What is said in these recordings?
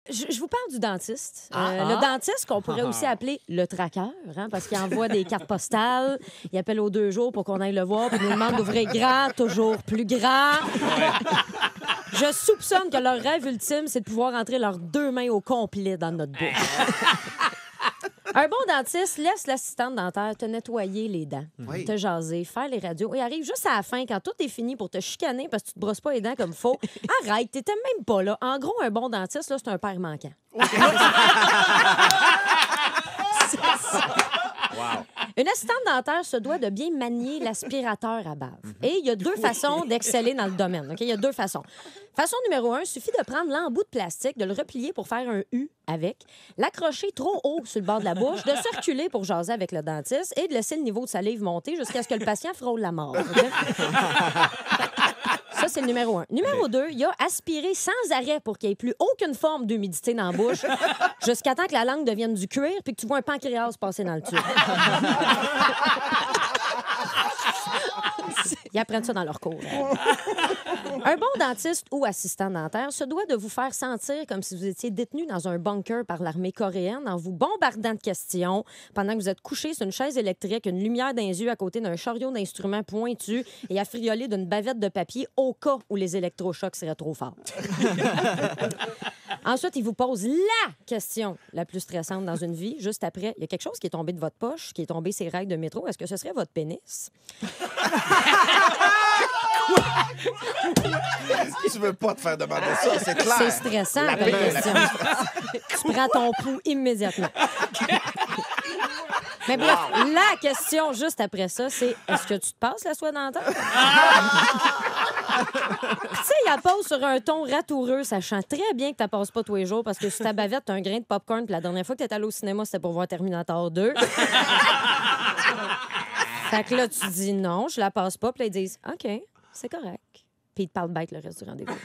je vous parle du dentiste. Le dentiste qu'on pourrait aussi appeler le traqueur, hein, parce qu'il envoie des cartes postales, il appelle aux 2 jours pour qu'on aille le voir, puis il nous demande d'ouvrir grand, toujours plus grand. Je soupçonne que leur rêve ultime, c'est de pouvoir entrer leurs 2 mains au complet dans notre bouche. Un bon dentiste laisse l'assistante dentaire te nettoyer les dents, te jaser, faire les radios et arrive juste à la fin, quand tout est fini, pour te chicaner parce que tu te brosses pas les dents comme faut. Arrête, t'étais même pas là. En gros, un bon dentiste, là, c'est un père manquant. C'est ça. Wow. Une assistante dentaire se doit de bien manier l'aspirateur à bave. Et il y a 2 façons d'exceller dans le domaine. OK? Il y a 2 façons. Façon numéro 1, il suffit de prendre l'embout de plastique, de le replier pour faire un U avec, l'accrocher trop haut sur le bord de la bouche, de circuler pour jaser avec le dentiste et de laisser le niveau de salive monter jusqu'à ce que le patient frôle la mort. OK? Ça, c'est le numéro 1. Numéro 2, il y a aspirer sans arrêt pour qu'il n'y ait plus aucune forme d'humidité dans la bouche jusqu'à temps que la langue devienne du cuir puis que tu vois un pancréas passer dans le tube. Ils apprennent ça dans leur cours. Un bon dentiste ou assistant dentaire se doit de vous faire sentir comme si vous étiez détenu dans un bunker par l'armée coréenne en vous bombardant de questions pendant que vous êtes couché sur une chaise électrique, une lumière dans les yeux à côté d'un chariot d'instruments pointus et affriolé d'une bavette de papier au cas où les électrochocs seraient trop forts. Ensuite, il vous pose la question la plus stressante dans une vie. Juste après, il y a quelque chose qui est tombé de votre poche, qui est tombé ses rails de métro. Est-ce que ce serait votre pénis? Tu veux pas te faire demander ça, c'est clair. C'est stressant, la question. Tu prends ton pouls immédiatement. Mais bref, la question juste après ça, c'est est-ce que tu te passes la soie dentaire? Tu sais, il la pose sur un ton ratoureux, sachant très bien que tu la passes pas tous les jours parce que sur ta bavette, tu as un grain de popcorn. Puis la dernière fois que tu étais allé au cinéma, c'était pour voir Terminator 2. Fait que là, tu dis non, je la passe pas. Puis là, ils disent OK, c'est correct. Puis ils te parlent bête le reste du rendez-vous.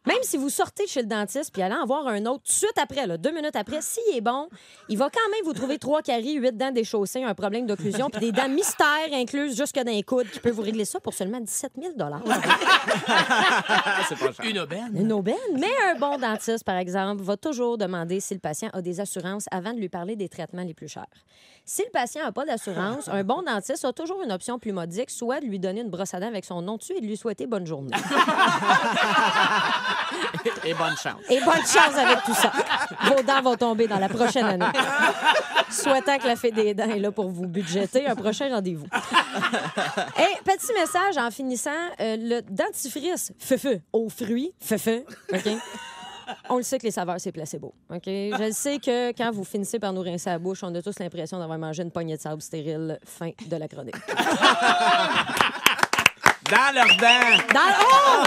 Même si vous sortez de chez le dentiste puis allez en voir un autre tout de suite après, là, 2 minutes après, s'il est bon, il va quand même vous trouver 3 caries, 8 dents déchaussées, un problème d'occlusion puis des dents mystères incluses jusque dans les coudes qui peut vous régler ça pour seulement 17 000 C'est pas cher. Une aubaine. Une aubaine. Mais un bon dentiste, par exemple, va toujours demander si le patient a des assurances avant de lui parler des traitements les plus chers. Si le patient n'a pas d'assurance, un bon dentiste a toujours une option plus modique, soit de lui donner une brosse à dents avec son nom dessus et de lui souhaiter bonne journée. Et bonne chance. Et bonne chance avec tout ça. Vos dents vont tomber dans la prochaine année. Souhaitant que la fée des dents est là pour vous budgéter un prochain rendez-vous. Et petit message en finissant, le dentifrice feu aux fruits, feu, OK? On le sait que les saveurs, c'est placebo. OK? Je le sais que quand vous finissez par nous rincer la bouche, on a tous l'impression d'avoir mangé une poignée de sable stérile. Fin de la chronique. Dans leurs dents. Oh!